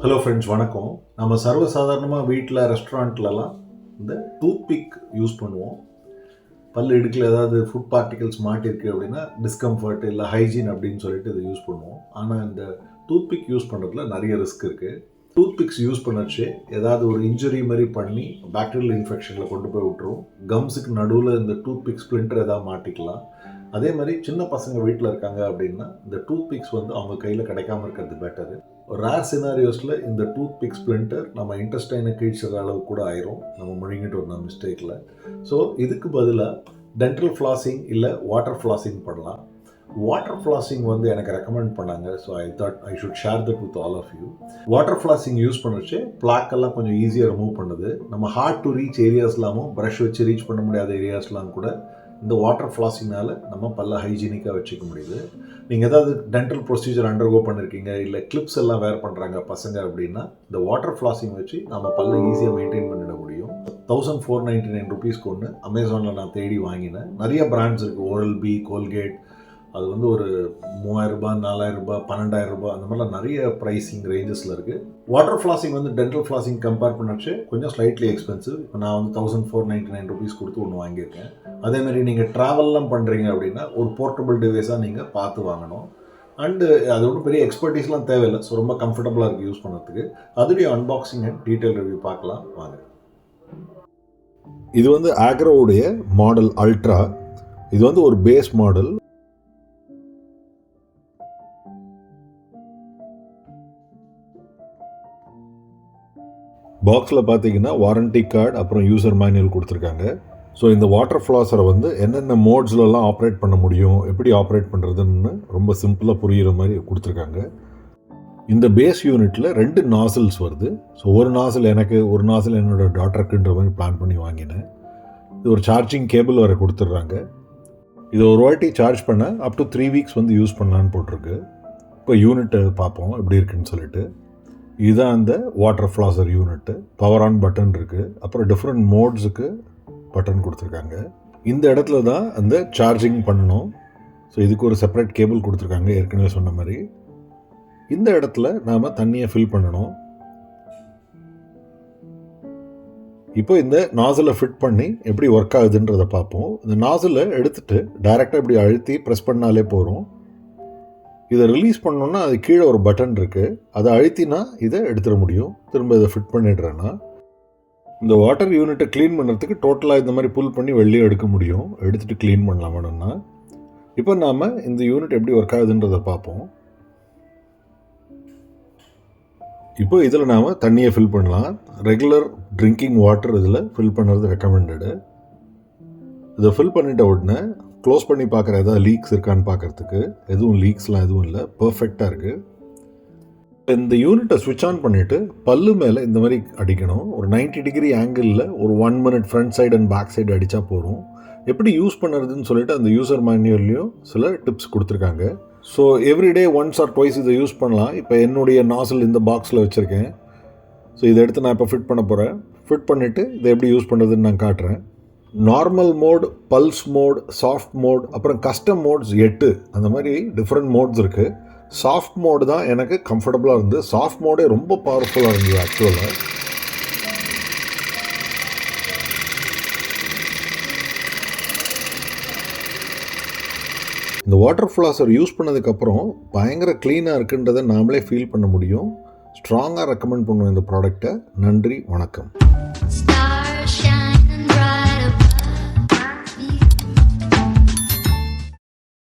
Hello friends, வணக்கம். நம்ம சர்வசாதாரணமாக வீட்டில் ரெஸ்டாரண்ட்லலாம் இந்த டூத் பிக் யூஸ் பண்ணுவோம். பல் இடுக்கில் ஏதாவது ஃபுட் பார்ட்டிகல்ஸ் மாட்டிருக்கு அப்படின்னா டிஸ்கம்ஃபர்ட் இல்லை ஹைஜீன் அப்படின்னு சொல்லிட்டு இதை யூஸ் பண்ணுவோம். ஆனால் இந்த டூத் பிக் யூஸ் பண்ணுறதுல நிறைய ரிஸ்க் இருக்குது. டூத் பிக்ஸ் யூஸ் பண்ணச்சு ஏதாவது ஒரு இன்ஜுரி மாதிரி பண்ணி பாக்டீரியல் இன்ஃபெக்ஷனில் கொண்டு போய் விட்டுரும். கம்ஸுக்கு நடுவில் இந்த டூத் பிக் ஸ்ப்ளிண்டர் ஏதாவது மாட்டிக்கலாம். அதே மாதிரி சின்ன பசங்க வீட்டில் இருக்காங்க அப்படின்னா இந்த டூத் பிக்ஸ் அவங்க கையில் கிடைக்காம இருக்கிறது பெட்டரு. ஒரு ரேர் சினாரியோஸில் இந்த டூத் பிக் ஸ்ப்ளிண்டர் நம்ம இன்டெஸ்டைனை கீழ்ச்சிற அளவு கூட ஆயிரும், நம்ம முழுங்கிட்டு வரணும் மிஸ்டேக்கில். ஸோ இதுக்கு பதிலாக டென்டல் ஃப்ளாசிங் இல்லை வாட்டர் ஃப்ளாசிங் பண்ணலாம். வாட்டர் ஃப்ளாசிங் எனக்கு ரெக்கமெண்ட் பண்ணாங்க. So I thought I should share that with all of you. Water flossing use பண்ணிச்சு பிளாக்கெல்லாம் கொஞ்சம் ஈஸியாக ரிமூவ் பண்ணுது. நம்ம ஹார்ட் டு ரீச் ஏரியாஸ்லாமும் ப்ரஷ் வச்சு ரீச் பண்ண முடியாத ஏரியாஸ்லாம் கூட இந்த வாட்டர் ஃப்ளாசிங்னால் நம்ம பல்ல ஹைஜீனிக்காக வச்சுக்க முடியுது. நீங்கள் ஏதாவது டென்டல் ப்ரொசீஜர் அண்டர்கோ பண்ணியிருக்கீங்க இல்லை கிளிப்ஸ் எல்லாம் வேர் பண்ணுறாங்க பசங்க அப்படின்னா இந்த வாட்டர் ஃப்ளாசிங் வச்சு நம்ம பல்ல ஈஸியாக மெயின்டைன் பண்ணிட முடியும். 1499 ருபீஸ்க்கு ஒன்று அமேசானில் நான் தேடி வாங்கினேன். நிறைய பிராண்ட்ஸ் இருக்குது. ஓரல் பி, கோல்கேட், அது ஒரு 3000 ரூபாய், 4000 ரூபாய், 12,000 ரூபாய், அந்த மாதிரிலாம் நிறைய ப்ரைஸிங் ரேஞ்சஸில் இருக்குது. Water flossing dental flossing compare பண்ணச்சு கொஞ்சம் ஸ்லைட்லி எக்ஸ்பென்சிவ். இப்போ நான் 1499 ருபீஸ் கொடுத்து ஒன்று வாங்கியிருக்கேன். அதேமாதிரி நீங்கள் ட்ராவல்லாம் பண்ணுறீங்க அப்படின்னா ஒரு போர்ட்டபிள் டிவைஸாக நீங்கள் பார்த்து வாங்கணும். அண்டு அது ஒன்றும் பெரிய எக்ஸ்பர்டீஸ்லாம் தேவையில்லை. ஸோ ரொம்ப கம்ஃபர்டபுளாக இருக்குது யூஸ் பண்ணுறதுக்கு. அதோடைய அன்பாக்சிங் அண்ட் டீட்டெயில் ரிவ்யூ பார்க்கலாம் வாங்க. இது ஆக்ரோவுடைய மாடல் அல்ட்ரா. இது ஒரு பேஸ் மாடல். பாக்ஸில் பார்த்தீங்கன்னா வாரண்டி கார்டு அப்புறம் யூசர் மேனுவல் கொடுத்துருக்காங்க. ஸோ இந்த வாட்டர் ஃப்ளாஸரை என்னென்ன மோட்ஸ்லலாம் ஆப்ரேட் பண்ண முடியும், எப்படி ஆப்ரேட் பண்ணுறதுன்னு ரொம்ப சிம்பிளாக புரிகிற மாதிரி கொடுத்துருக்காங்க. இந்த பேஸ் யூனிட்டில் 2 நாசில்ஸ் வருது. ஸோ ஒரு நாசில் எனக்கு, ஒரு நாசில் என்னோடய டாட்டருக்குன்ற மாதிரி பிளான் பண்ணி வாங்கினேன். இது ஒரு சார்ஜிங் கேபிள் வர கொடுத்துட்றாங்க. இது ஒரு வாட்டி சார்ஜ் பண்ண அப் டு 3 வீக்ஸ் யூஸ் பண்ணலான்னு போட்டிருக்கு. இப்போ யூனிட்டை பார்ப்போம் எப்படி இருக்குன்னு சொல்லிட்டு. இதுதான் அந்த water plaster unit. Power on button இருக்குது. அப்புறம் டிஃப்ரெண்ட் மோட்ஸுக்கு பட்டன் கொடுத்துருக்காங்க. இந்த இடத்துல தான் அந்த சார்ஜிங் பண்ணணும். ஸோ இதுக்கு ஒரு செப்பரேட் கேபிள் கொடுத்துருக்காங்க ஏற்கனவே சொன்ன மாதிரி. இந்த இடத்துல நாம் தண்ணியை ஃபில் பண்ணணும். இப்போ இந்த நாசிலை ஃபிட் பண்ணி எப்படி ஒர்க் ஆகுதுன்றதை பார்ப்போம். இந்த நாசிலை எடுத்துகிட்டு டைரெக்டாக இப்படி அழுத்தி ப்ரெஸ் பண்ணாலே போகிறோம். இதை ரிலீஸ் பண்ணோன்னா அது கீழே ஒரு பட்டன் இருக்குது. அதை அழுத்தினா இதை எடுத்துட முடியும். திரும்ப இதை ஃபிட் பண்ணிடுறேன்னா இந்த வாட்டர் யூனிட்டை க்ளீன் பண்ணுறதுக்கு டோட்டலாக இந்த மாதிரி புல் பண்ணி வெளியே எடுக்க முடியும். எடுத்துகிட்டு க்ளீன் பண்ணலாம் வேணும்னா. இப்போ நாம் இந்த யூனிட் எப்படி ஒர்க் ஆகுதுன்றதை பார்ப்போம். இப்போ இதில் நாம் தண்ணியை ஃபில் பண்ணலாம். ரெகுலர் ட்ரிங்கிங் வாட்டர் இதில் ஃபில் பண்ணுறது ரெக்கமெண்டடு. இதை ஃபில் பண்ணிட்ட உடனே க்ளோஸ் பண்ணி பார்க்குற ஏதாவது லீக்ஸ் இருக்கான்னு பார்க்குறதுக்கு. எதுவும் லீக்ஸ்லாம் எதுவும் இல்லை, பர்ஃபெக்டாக இருக்குது. இந்த யூனிட்டை ஸ்விட்ச் ஆன் பண்ணிவிட்டு பல்லு மேலே இந்த மாதிரி அடிக்கணும். ஒரு 90 டிகிரி ஆங்கிளில் ஒரு 1 minute front side and back side அடித்தா போகிறோம். எப்படி யூஸ் பண்ணுறதுன்னு சொல்லிட்டு அந்த யூசர் மேனுவல்லையும் சில டிப்ஸ் கொடுத்துருக்காங்க. So everyday once R twice இதை யூஸ் பண்ணலாம். இப்போ என்னுடைய நாசில் இந்த பாக்ஸில் வச்சுருக்கேன். ஸோ இதை எடுத்து நான் இப்போ ஃபிட் பண்ண போகிறேன். ஃபிட் பண்ணிவிட்டு இதை எப்படி யூஸ் பண்ணுறதுன்னு நான் காட்டுறேன். Normal mode, pulse mode, soft mode, அப்புறம் கஸ்டம் மோட்ஸ் 8 அந்த மாதிரி டிஃப்ரெண்ட் மோட்ஸ் இருக்குது. சாஃப்ட் மோடு தான் எனக்கு கம்ஃபர்டபுளாக இருந்தது. சாஃப்ட் மோடே ரொம்ப பவர்ஃபுல்லாக இருந்தது ஆக்சுவலாக. இந்த வாட்டர் ஃப்ளாஸர் யூஸ் பண்ணதுக்கப்புறம் பயங்கர க்ளீனாக இருக்குன்றதை நாமளே ஃபீல் பண்ண முடியும். ஸ்ட்ராங்காக ரெக்கமெண்ட் பண்ணுவேன் இந்த ப்ராடக்டை. நன்றி, வணக்கம்.